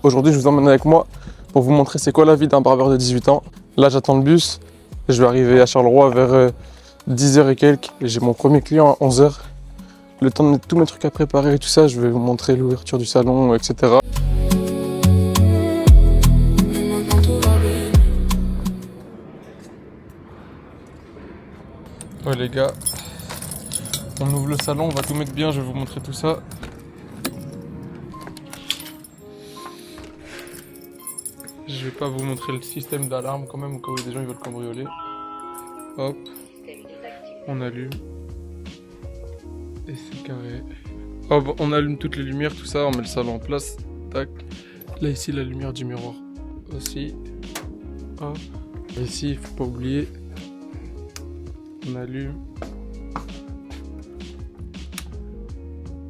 Aujourd'hui, je vous emmène avec moi pour vous montrer c'est quoi la vie d'un barbeur de 18 ans. Là, j'attends le bus. Je vais arriver à Charleroi vers 10h et quelques. Et j'ai mon premier client à 11h. Le temps de mettre tous mes trucs à préparer et tout ça, je vais vous montrer l'ouverture du salon, etc. Ouais les gars, on ouvre le salon, on va tout mettre bien, je vais vous montrer tout ça. Je vais pas vous montrer le système d'alarme quand même au cas où des gens ils veulent cambrioler. Hop, on allume. Et c'est carré. Hop, on allume toutes les lumières, tout ça, on met le salon en place. Tac. Là ici la lumière du miroir aussi. Hop. Et ici il faut pas oublier. On allume.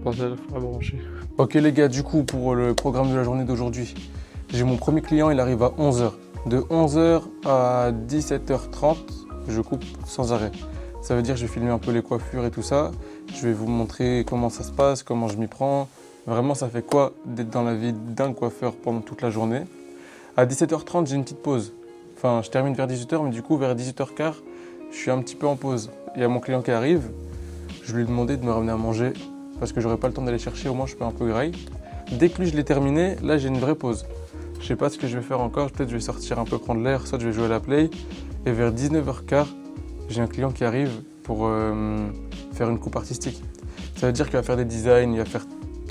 Pensez à la fois à brancher. Ok les gars, du coup pour le programme de la journée d'aujourd'hui, j'ai mon premier client, il arrive à 11h. De 11h à 17h30, je coupe sans arrêt. Ça veut dire que je vais filmer un peu les coiffures et tout ça. Je vais vous montrer comment ça se passe, comment je m'y prends. Vraiment, ça fait quoi d'être dans la vie d'un coiffeur pendant toute la journée. À 17h30, j'ai une petite pause. Enfin, je termine vers 18h, mais du coup, vers 18h15, je suis un petit peu en pause. Il y a mon client qui arrive. Je lui ai demandé de me ramener à manger parce que j'aurais pas le temps d'aller chercher, au moins je peux un peu graille. Dès que lui, je l'ai terminé, là, j'ai une vraie pause. Je sais pas ce que je vais faire encore, peut-être je vais sortir un peu prendre l'air, soit je vais jouer à la play. Et vers 19h15, j'ai un client qui arrive pour faire une coupe artistique. Ça veut dire qu'il va faire des designs,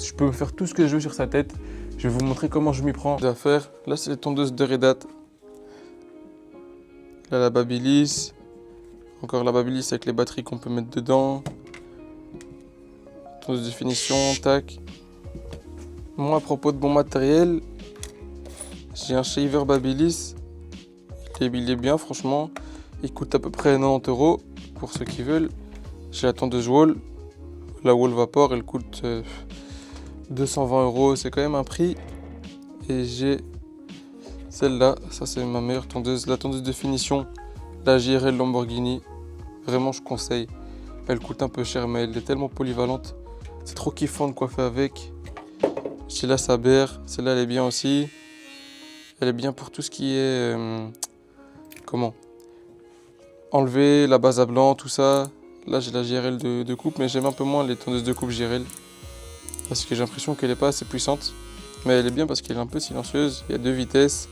je peux faire tout ce que je veux sur sa tête. Je vais vous montrer comment je m'y prends. Là, c'est les tondeuses de Red Hat. Là, la Babyliss. Encore la Babyliss avec les batteries qu'on peut mettre dedans. Tondeuse de finition, tac. Moi, à propos de bon matériel, j'ai un shaver Babyliss. Il est bien, franchement. Il coûte à peu près 90 € pour ceux qui veulent. J'ai la tondeuse Wall. La Wall Vapor, elle coûte 220 €. C'est quand même un prix. Et j'ai celle-là. Ça, c'est ma meilleure tondeuse. La tondeuse de finition, la JRL Lamborghini. Vraiment, je conseille. Elle coûte un peu cher, mais elle est tellement polyvalente. C'est trop kiffant de coiffer avec. J'ai la Saber. Celle-là, elle est bien aussi. Elle est bien pour tout ce qui est... enlever la base à blanc, tout ça. Là, j'ai la JRL de coupe, mais j'aime un peu moins les tondeuses de coupe JRL. Parce que j'ai l'impression qu'elle n'est pas assez puissante. Mais elle est bien parce qu'elle est un peu silencieuse. Il y a 2 vitesses.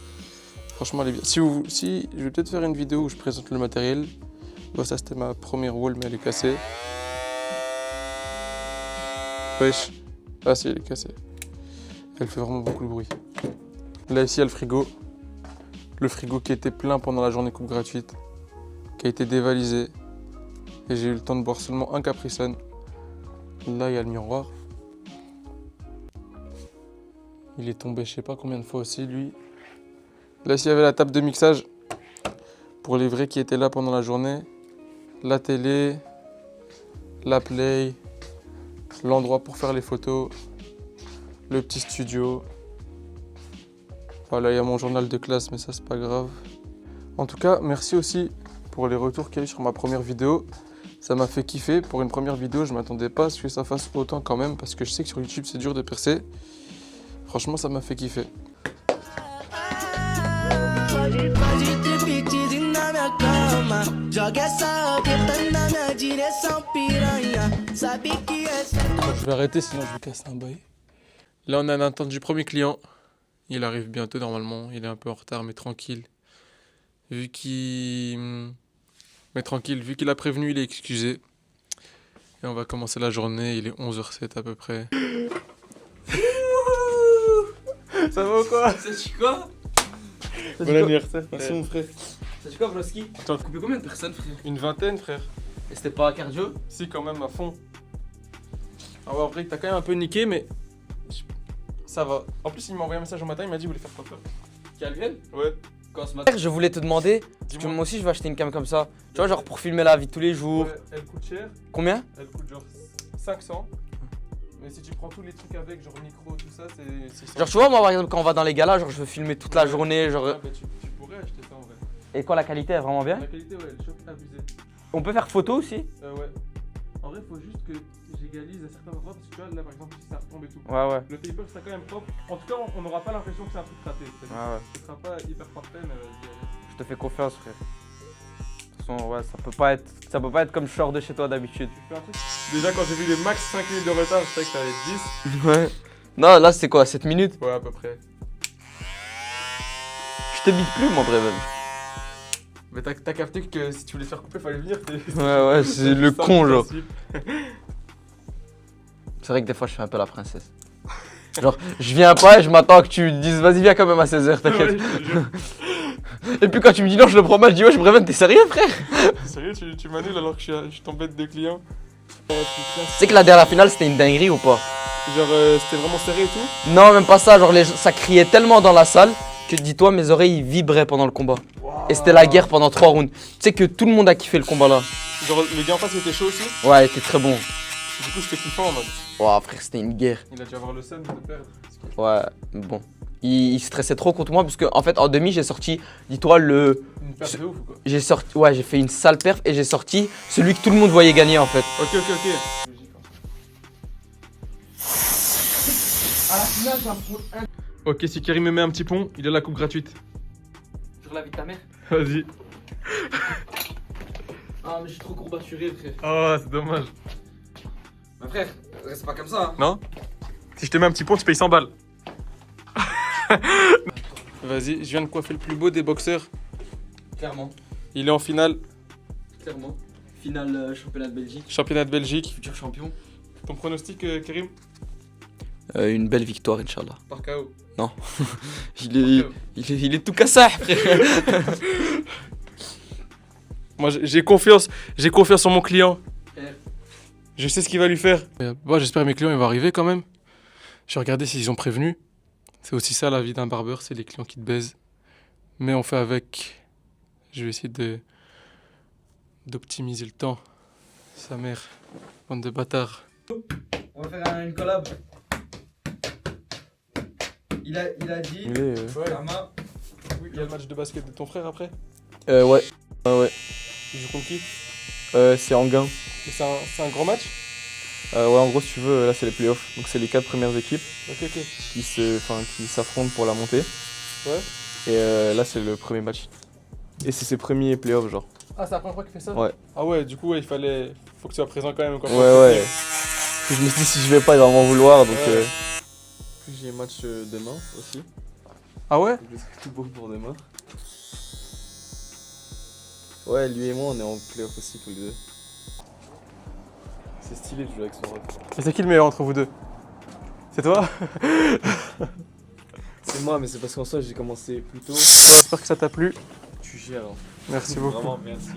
Franchement, elle est bien. Si je vais peut-être faire une vidéo où je présente le matériel. Bon, ça, c'était ma première wall, mais elle est cassée. Wesh. Ah si, elle est cassée. Elle fait vraiment beaucoup de bruit. Là, ici, il y a le frigo. Le frigo qui était plein pendant la journée coupe gratuite. Qui a été dévalisé. Et j'ai eu le temps de boire seulement un Capri Sun. Là, il y a le miroir. Il est tombé je sais pas combien de fois aussi, lui. Là, ici, il y avait la table de mixage. Pour les vrais qui étaient là pendant la journée. La télé. La play. L'endroit pour faire les photos. Le petit studio. Voilà, il y a mon journal de classe, mais ça, c'est pas grave. En tout cas, merci aussi pour les retours qu'il y a eu sur ma première vidéo. Ça m'a fait kiffer. Pour une première vidéo, je m'attendais pas à ce que ça fasse autant quand même, parce que je sais que sur YouTube, c'est dur de percer. Franchement, ça m'a fait kiffer. Je vais arrêter, sinon je vais casser un bail. Là, on a l'attente du premier client. Il arrive bientôt normalement. Il est un peu en retard, mais tranquille. Vu qu'il a prévenu, il est excusé. Et on va commencer la journée, il est 11h07 à peu près. Ça va ou quoi? Ça dit quoi? Bon anniversaire, merci mon frère. Ça dit quoi, Broski? T'as coupé combien de personnes, frère? Une vingtaine, frère. Et c'était pas cardio? Si, quand même, à fond. Ah ouais, en vrai, t'as quand même un peu niqué, mais ça va. En plus, il m'a envoyé un message au matin, il m'a dit qu'il voulait faire coiffeur. Calvin? Ouais. Quand ce matin, je voulais te demander, parce que moi aussi je vais acheter une cam comme ça. Tu vois, genre pour filmer la vie de tous les jours. Ouais, elle coûte cher. Combien? Elle coûte genre 500. Mais si tu prends tous les trucs avec, genre micro, tout ça, c'est... Genre tu vois, moi par exemple quand on va dans les galas, genre je veux filmer toute la journée, genre... Ouais, bah, tu pourrais acheter ça en vrai. Et quoi, la qualité est vraiment bien? La qualité, ouais, elle choque abusée. On peut faire photo aussi? Ouais. En vrai, il faut juste que j'égalise à certains endroits parce que tu vois, là par exemple, si ça retombe et tout. Ouais. Le paper sera quand même propre. En tout cas, on n'aura pas l'impression que c'est un truc raté. Ouais. Ce sera pas hyper parfait, mais Je te fais confiance, frère. De toute façon, ouais, ça peut pas être comme je sors de chez toi d'habitude. tu fais un truc. Déjà, quand j'ai vu les max 5 minutes de retard, je savais que ça allait être 10. Ouais. Non, là, c'est quoi, 7 minutes? Ouais, à peu près. Je te bite plus, mon Breven. Mais t'as capté que si tu voulais faire couper, fallait venir. Ouais, c'est le ça, con, genre. principe. C'est vrai que des fois, je fais un peu la princesse. Genre, je viens pas et je m'attends que tu me dises, vas-y, viens quand même à 16h, t'inquiète. Ouais, je te jure. Et puis quand tu me dis non, je le prends mal, je dis, ouais, je Breven, t'es sérieux, frère? Sérieux, tu m'annules alors que je suis tombé de 2 clients. Tu sais que la dernière finale, c'était une dinguerie ou pas? Genre, c'était vraiment serré et tout. Non, même pas ça, genre, ça criait tellement dans la salle que, dis-toi, mes oreilles vibraient pendant le combat. Et c'était la guerre pendant 3 rounds. Tu sais que tout le monde a kiffé le combat là. Genre, le gars en face, il était chaud aussi. Ouais, il était très bon. Du coup, j'étais kiffant en mode. Ouah, frère, c'était une guerre. Il a dû avoir le seum de perdre. Ouais, mais bon. Il stressait trop contre moi parce que en fait en demi j'ai sorti, dis-toi Une perte de ouf ou quoi? j'ai fait une sale perf et j'ai sorti celui que tout le monde voyait gagner en fait. Ok. À la finale, ça me prend un. Ok, si Karim me met un petit pont, il a la coupe gratuite. Sur la vie de ta mère? Vas-y. Ah mais je suis trop courbaturé frère. Oh, c'est dommage. Mais frère, reste pas comme ça. Non? Si je te mets un petit pont, tu payes 100 balles. Vas-y, je viens de coiffer le plus beau des boxeurs. Clairement, Il est en finale, clairement. Finale championnat de Belgique, championnat de Belgique. futur champion. Ton pronostic, Karim? Une belle victoire Inch'Allah. Par KO. Il est tout cassard frère. Moi, j'ai confiance en mon client. Je sais ce qu'il va lui faire. Bon, j'espère que mes clients ils vont arriver quand même. J'ai regardé s'ils ont prévenu. C'est aussi ça la vie d'un barbeur, c'est les clients qui te baisent. Mais on fait avec. Je vais essayer d'optimiser le temps. Sa mère, bande de bâtards. On va faire une collab. Il a dit. Karma. Oui, il y a le match de basket de ton frère après. Ouais. Il joue contre qui? C'est Anguin. Et c'est un grand match? Ouais, en gros, si tu veux, là c'est les playoffs. Donc c'est les 4 premières équipes Ok. qui s'affrontent pour la montée. Ouais. Et là c'est le premier match. Et c'est ses premiers playoffs, genre. Ah, c'est la première fois qu'il fait ça? Ouais. Ah ouais, du coup, ouais, faut que tu sois présent quand même. Quand Ouais. Je me suis dit, si je vais pas, il va m'en vouloir. Donc. Ouais. J'ai match demain aussi. Ah ouais? Je serai tout beau pour demain. Ouais, lui et moi on est en playoff aussi tous les deux. C'est stylé de jouer avec son ref. Et c'est qui le meilleur entre vous deux? C'est toi? C'est moi, mais c'est parce qu'en soi j'ai commencé plus tôt. J'espère que ça t'a plu. Tu gères. Hein. Merci beaucoup. Vraiment, merci.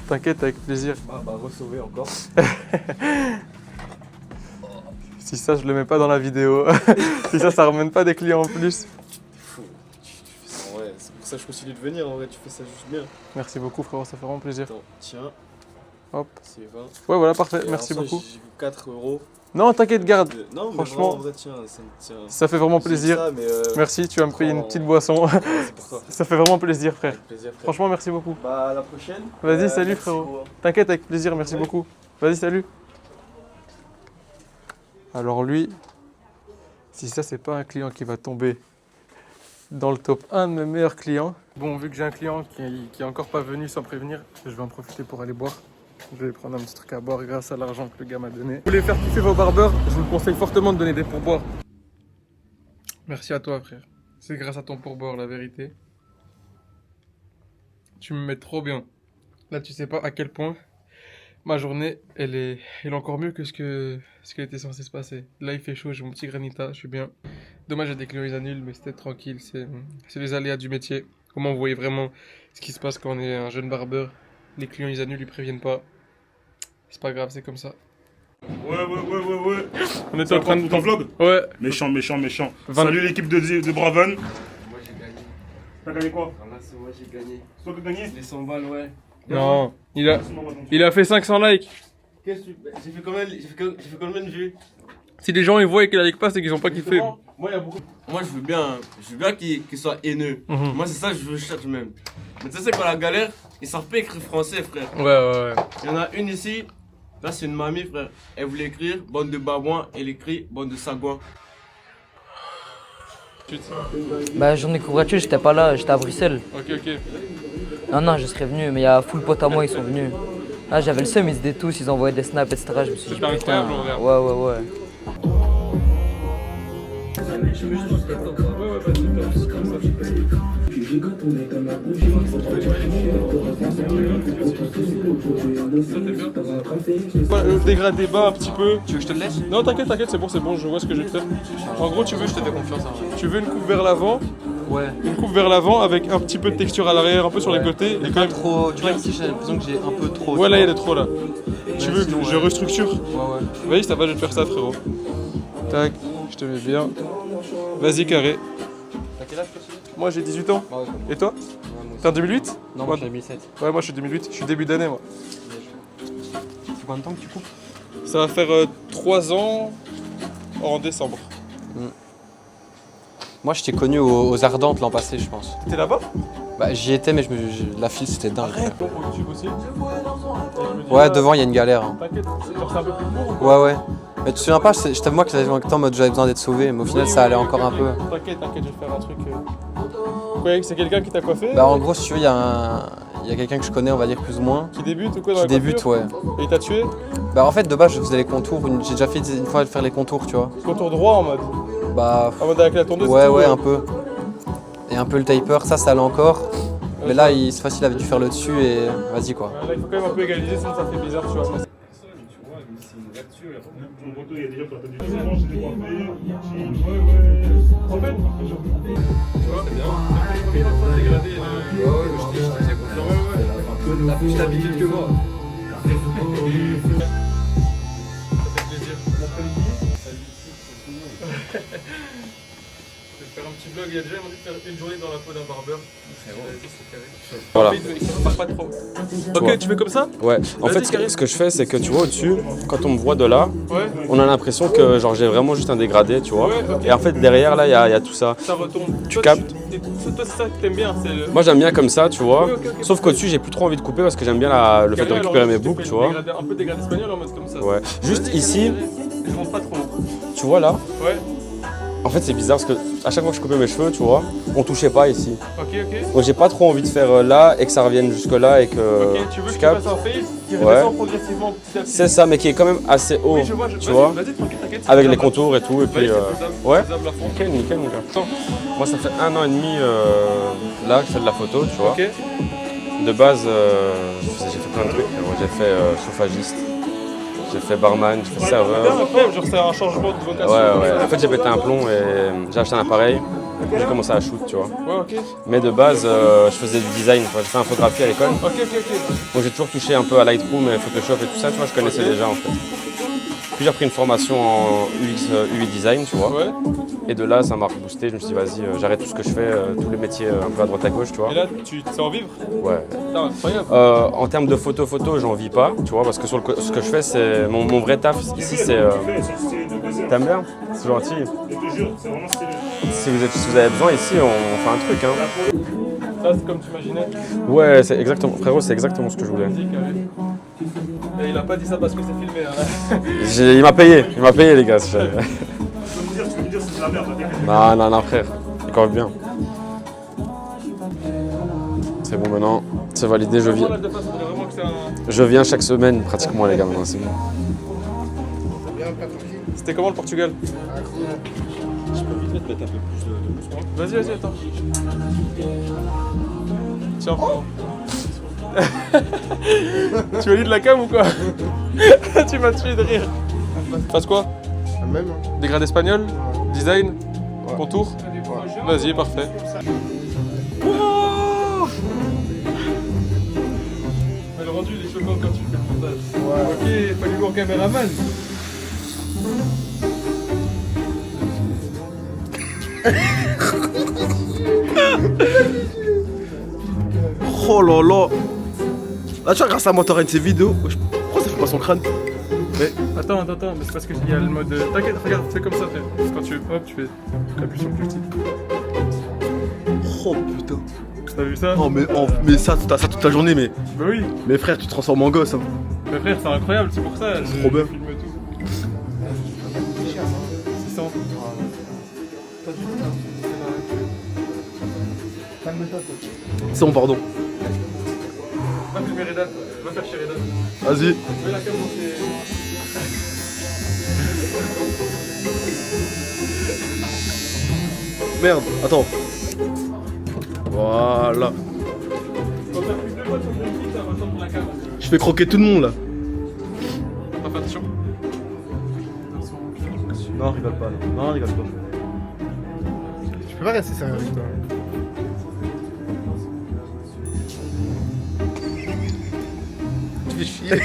T'inquiète, avec plaisir. Ressauver encore. Si ça, je le mets pas dans la vidéo. Si ça ramène pas des clients en plus. Fou. Tu fais ça, ouais, c'est pour ça que je continue de venir en vrai, tu fais ça juste bien. Merci beaucoup, frérot, ça fait vraiment plaisir. Attends, tiens, Hop. c'est 20. Ouais, voilà, parfait. Et Merci alors ça, beaucoup. J'ai vu 4 €. Non, t'inquiète, garde. Non, mais Franchement, vraiment, en vrai, tiens, ça me tient. Ça fait vraiment J'ai plaisir. ça, mais, Merci, tu vas me payer une prends- petite boisson. Ouais, c'est pour toi. Ça fait vraiment plaisir, frère. Avec plaisir, frère. Franchement, merci beaucoup. Bah, à la prochaine. Vas-y, salut, merci, frérot. gros. T'inquiète, avec plaisir, merci Ouais. beaucoup. Vas-y, salut. Alors lui, si ça, c'est pas un client qui va tomber dans le top 1 de mes meilleurs clients. Bon, vu que j'ai un client qui est encore pas venu sans prévenir, je vais en profiter pour aller boire. Je vais prendre un petit truc à boire grâce à l'argent que le gars m'a donné. Vous voulez faire kiffer vos barbeurs, je vous conseille fortement de donner des pourboires. Merci à toi, frère. C'est grâce à ton pourboire, la vérité. Tu me mets trop bien. Là, tu sais pas à quel point ma journée, elle est encore mieux que ce qu'elle était censée se passer. Là, il fait chaud, j'ai mon petit granita, je suis bien. Dommage, j'ai des clients, ils annulent, mais c'était tranquille. C'est les aléas du métier. Comment vous voyez vraiment ce qui se passe quand on est un jeune barbeur. Les clients, ils annulent, ils préviennent pas. C'est pas grave, c'est comme ça. Ouais. On était C'est en train de... pour ton vlog. Ouais. Méchant. 20. Salut l'équipe de Braven. Moi j'ai gagné. T'as gagné quoi? Là, c'est moi j'ai gagné. C'est toi qui as gagné? Les 100 balles, ouais. Non, il a fait 500 likes. Qu'est-ce que tu. J'ai fait combien de vues? Si les gens ils voient et qu'ils like pas, c'est qu'ils ont pas kiffé. Moi, il y a beaucoup. Moi, je veux bien qu'il soit haineux. Mhm. Moi, c'est ça que je cherche même. Mais tu sais, c'est quand la galère, ils savent pas écrire français, frère. Ouais. Il y en a une ici, Là, c'est une mamie, frère. Elle voulait écrire bande de babouins, elle écrit bande de sagouins. Bah, journée couvre-chef, j'étais pas là, j'étais à Bruxelles. Ok, ok. Non, je serais venu, mais il y a full pote à moi, ils sont venus. Ah, j'avais le seum, ils étaient tous, ils envoyaient des snaps, etc. Je me suis dit, C'était incroyable, en vrai. ouais. Le dégradé bas un petit peu. Tu veux que je te le laisse? Non, t'inquiète, c'est bon, je vois ce que je vais faire. En gros, tu veux, je te fais confiance. Tu veux une coupe vers l'avant? Ouais. Une coupe vers l'avant avec un petit peu de texture à l'arrière, un peu sur les côtés. Et quand même Trop. Tu vois, ici, j'ai l'impression que j'ai un peu trop. Ouais, là, il y a trop là. Tu veux que sinon, je restructure? Ouais. Vas-y, ça va, je vais te faire ça, frérot. Tac, je te mets bien. Vas-y, carré. T'as quel âge, toi? Moi, j'ai 18 ans. Ah ouais, Et toi? T'es en 2008? non, moi, je suis 2007. Ouais, moi, je suis 2008. Je suis début d'année, moi. C'est combien de temps que tu coupes? Ça va faire 3 ans en décembre. Moi, je t'ai connu aux Ardentes l'an passé, je pense. T'es là-bas? Bah, j'y étais, mais la file, c'était dingue. Arrête, ton YouTube aussi. Ouais, devant, il y a une galère. Hein. T'inquiète, genre c'est un peu plus court ou quoi? Ouais. Mais tu te souviens pas, je t'avoue moi que j'avais en mode j'avais besoin d'être sauvé, mais au final, ça allait encore un peu. T'inquiète, je vais faire un truc. Quoi, c'est quelqu'un qui t'a coiffé? Bah, en gros, si tu veux, il y a quelqu'un que je connais, on va dire plus ou moins. Qui débute ou quoi dans Qui la débute, coiffure? ouais. Et il t'a tué? Bah, en fait, de base, je faisais les contours. J'ai déjà fait une fois de faire les contours, tu vois. Contour droit en mode? Bah, En mode avec la tondeuse? ouais, et tout, ouais, un peu. Et un peu le taper, ça allait encore. Mais là, c'est facile, il avait dû faire le dessus et vas-y quoi. Là, il faut quand même un peu égaliser, sinon ça fait bizarre, tu vois. Il y a des gens qui ont entendu des gens, j'ai coiffé. En fait, tu vois, c'est bien. La première fois dégradé. Je te faisais confiance. T'as plus d'habitude que moi. Ça fait plaisir. Je vais faire un petit vlog. Il y a déjà demandé de faire une journée dans la peau d'un barbeur. Voilà. Pas trop. Ok, tu fais comme ça? Ouais, en Vas-y, fait, Karim. ce que je fais, c'est que tu vois au-dessus, quand on me voit de là, Ouais. on a l'impression que genre j'ai vraiment juste un dégradé, tu vois. Ouais, ok. Et en fait, derrière là, il y a tout ça. Ça retombe. Tu captes? Toi, c'est ça que t'aimes bien. C'est le... Moi, j'aime bien comme ça, tu vois. Oui, ok. Sauf qu'au-dessus, j'ai plus trop envie de couper parce que j'aime bien le fait de récupérer mes boucles, tu vois. Un peu dégradé espagnol en mode comme ça. Ouais. Juste Vas-y, ici, je monte pas trop. tu vois là. Ouais. En fait, c'est bizarre parce que à chaque fois que je coupais mes cheveux, tu vois, on touchait pas ici. Ok. Donc j'ai pas trop envie de faire là et que ça revienne jusque là et que Ok, tu veux que je te captes. fasse un fade qui Ouais. redescend progressivement petit à petit. C'est ça, mais qui est quand même assez haut, Oui, je vois. tu vois, Vas-y, t'inquiète. avec les contours et tout. Et puis, Vas-y, c'est faisable. ouais. Faisable à fond. Nickel, mon gars. Moi, ça fait 1 an et demi là que je fais de la photo, tu vois. Ok. De base, j'ai fait plein de trucs. J'ai fait chauffagiste, j'ai fait barman, j'ai fait Putain, serveur. incroyable, genre c'est un changement de vocation. Ouais. En fait, j'ai pété un plomb et j'ai acheté un appareil. J'ai commencé à shoot, tu vois. Ouais, ok. Mais de base, je faisais du design. J'ai fait infographie à l'école. Ok. Donc j'ai toujours touché un peu à Lightroom et Photoshop et tout ça, tu vois, je connaissais déjà en fait. Puis j'ai repris une formation en UI design, tu vois. Ouais. Et de là, ça m'a reboosté. Je me suis dit, vas-y, j'arrête tout ce que je fais, tous les métiers un peu à droite à gauche, tu vois. Et là, tu te sens vivre? Ouais. Putain, incroyable. En termes de photo, j'en vis pas, tu vois, parce que sur ce que je fais, c'est mon vrai taf ici, c'est. T'aimes bien? C'est gentil. Je te jure, c'est vraiment stylé. Si vous avez besoin ici, on fait un truc, hein. Ça, c'est comme tu imaginais. Ouais, c'est exactement, frérot, c'est exactement ce que je voulais. Vas-y, carré. Et il a pas dit ça parce que c'est filmé. Hein. Il m'a payé les gars. Si j'avais- Tu peux me dire si c'est de la merde, t'inquiète. Non, frère, il corrige bien. C'est bon maintenant, c'est validé, je viens. Là, de face, on dirait vraiment que c'est un... Je viens chaque semaine pratiquement les gars maintenant, c'est bon. C'était comment le Portugal? Je peux vite te mettre un peu plus de mousse. Vas-y, attends. Tiens, prends. Tu valides la cam ou quoi? Tu m'as tué de rire. Fasse quoi? Même. Dégradé espagnol? Design? Contour? Vas-y, parfait. Mais le rendu il est choquant quand tu fais le montage. Ok, pas du bon caméraman. Oh là là. Là, tu vois, grâce à moi, t'auras une de ces vidéos. Pourquoi ça fait pas son crâne? Attends, mais c'est parce qu'il y a le mode. T'inquiète, regarde, fais comme ça. Quand tu hop, tu fais. T'appuies sur le plus petit. Oh putain. T'as vu ça? Oh, mais ça, t'as ça toute la journée, mais. Bah oui. Mais frère, tu te transformes en gosse. Hein. Mais frère, c'est incroyable, c'est pour ça. C'est trop bien. Filme tout. 600. C'est bon, pardon. Va filmer Redan, va faire chez Redan. Vas-y. Mets la cam dans tes... Merde, attends. Voilà. Quand t'as plus de potes sur le clic, ça ressort pour la cam. Je fais croquer tout le monde là. Fais attention. Non, rigole pas. Non, rigole pas. Je peux pas rester sérieux avec toi. Tu fais chier.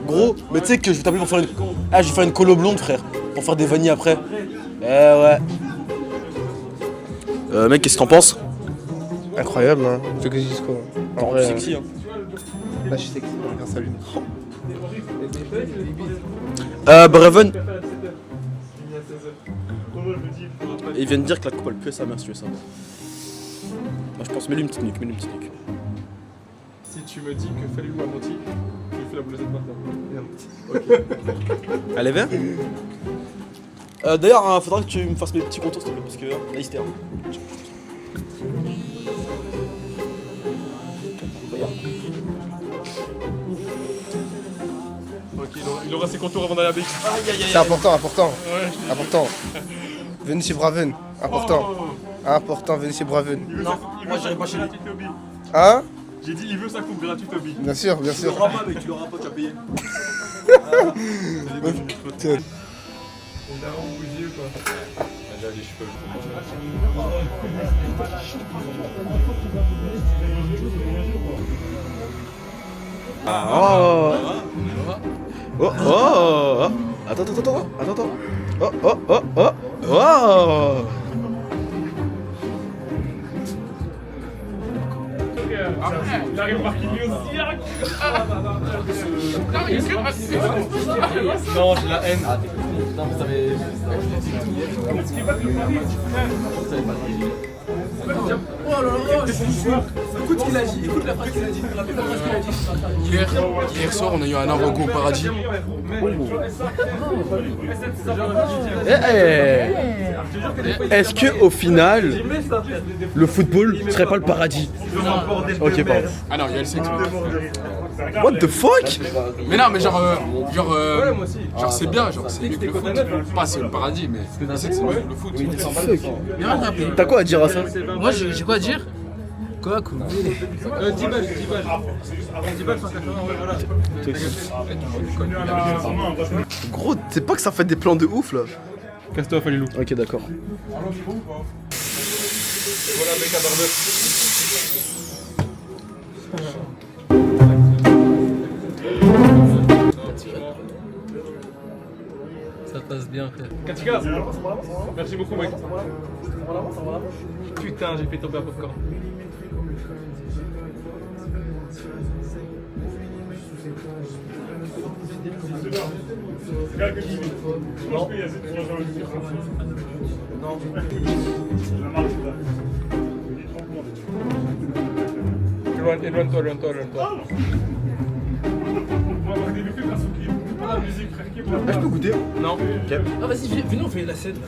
Gros, mais tu sais que je vais t'appeler pour faire une. Ah, je vais faire une colo blonde, frère. Pour faire des vanilles après. Eh ouais. Mec, qu'est-ce que t'en penses? Incroyable, hein. Tu veux que je dise quoi? En vrai, Sexy, hein. là, je suis sexy grâce à lui. Breven. Et ils viennent dire que la coupe elle pue à sa mère si tu veux ça. Moi je pense, mets-lui une petite nuque, mets-lui une petite nuque. Si tu me dis que Falilou a menti, je lui fais la blousette maintenant. Elle est verte. D'ailleurs, hein, faudra que tu me fasses mes petits contours s'il te plaît, parce que là il se termine. Ok, il aura ses contours avant d'aller à BX. C'est important, important. Ouais, je te dis. Important. Venez chez Braven. Important. Important, venez chez Braven. Non, moi j'irai pas chez lui. Hein? J'ai dit, il veut sa coupe gratuite, Obi. Bien sûr, bien sûr. Tu l'auras pas, mec, tu l'auras pas, tu as payé. Putain. Il a bougé ou quoi? J'ai les cheveux. Oh. Oh oh. Attends. Oh. Il arrive par qui lui aussi. Non, j'ai la haine. Écoute ce qu'il a dit, écoute la phrase qu'il a dit. Hier soir, on a eu un Arogo au paradis. Est-ce que au final, le football serait pas le paradis? Ok, pardon. Ah non, il y a le sexe. What the fuck? Mais non, mais genre c'est bien, genre c'est mieux que le foot. Pas c'est le paradis, mais le sexe c'est mieux que le foot. T'as quoi à dire à ça? Moi j'ai quoi à dire? Quoi 10 balles. 10 balles 180, ouais, voilà. Gros, c'est pas que ça fait des plans de ouf là. Casse-toi, Falilou. Ok, d'accord. Voilà, mec à barbeur. Ça passe bien, frère. Katika, merci beaucoup, mec. Putain, j'ai fait tomber un popcorn. Éloigne-toi. Ah, je peux goûter? Non. Ok. Ah vas-y, viens, on fait la scène.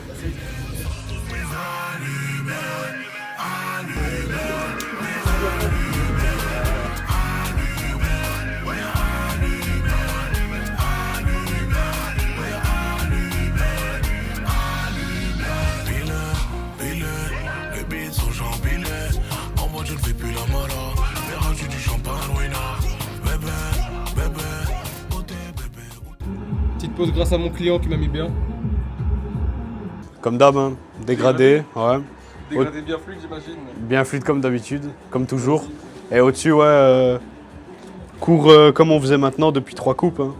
Petite pause grâce à mon client qui m'a mis bien. Comme d'hab, hein. Dégradé, ouais. Dégradé bien fluide, j'imagine. Bien fluide comme d'habitude, comme toujours. Et au-dessus, ouais, court comme on faisait maintenant depuis 3 coupes. Hein.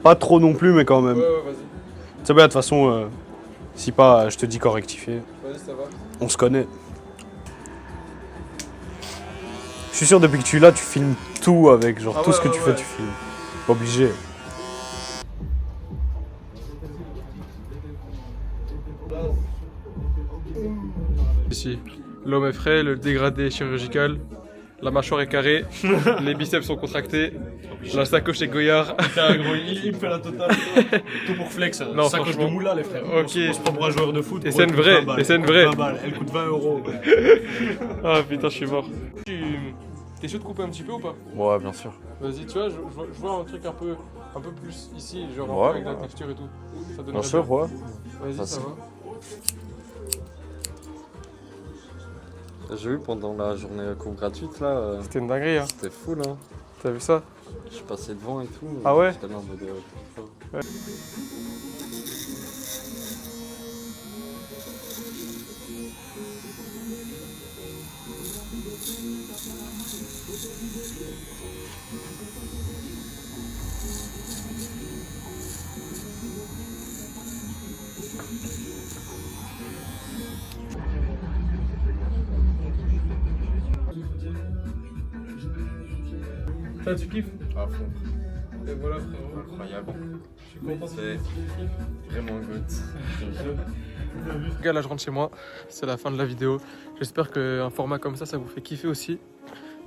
Pas trop non plus, mais quand même. Ouais, vas-y. C'est bien, de toute façon, si pas, je te dis qu'en rectifier. Vas-y, ça va. On se connaît. Je suis sûr, depuis que tu es là, tu filmes tout avec, genre Ah tout ouais, ce que tu fais, tu filmes. Pas obligé. Ici, l'homme est frais, le dégradé chirurgical, La mâchoire est carrée, les biceps sont contractés, la sacoche est goyard. Il me fait la totale. Tout pour flex. Non, Sacoche de franchement. moula, les frères. Ok. On se prend pour un joueur de foot. Et c'est une vraie, et c'est une vraie. Elle coûte 20 euros. Ah putain, je suis mort. T'es chaud de couper un petit peu ou pas? Ouais, bien sûr. Vas-y, tu vois, je vois un truc un peu plus ici, genre un Ouais, peu avec la ouais. texture et tout. Ça donnerait Bien sûr, bien. ouais. Vas-y, ça va. J'ai vu pendant la journée cours gratuite là. C'était une dinguerie, hein. C'était fou là. T'as vu ça? Je suis passé devant et tout. Ah ouais? J'étais là en mode, putain. Ouais. Ça, tu kiffes? À fond. Et voilà, frérot. Incroyable. Je suis content. C'est vraiment good. Les gars, là je rentre chez moi, c'est la fin de la vidéo. J'espère qu'un format comme ça vous fait kiffer aussi.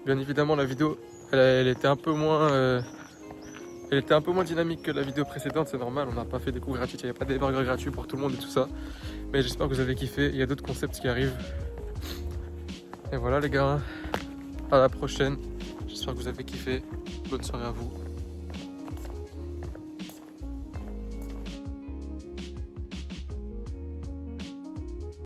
Bien évidemment la vidéo elle était un peu moins dynamique que la vidéo précédente, c'est normal, on n'a pas fait des cours gratuits, il n'y avait pas des burgers gratuits pour tout le monde et tout ça. Mais j'espère que vous avez kiffé, il y a d'autres concepts qui arrivent. Et voilà les gars, à la prochaine, j'espère que vous avez kiffé, bonne soirée à vous.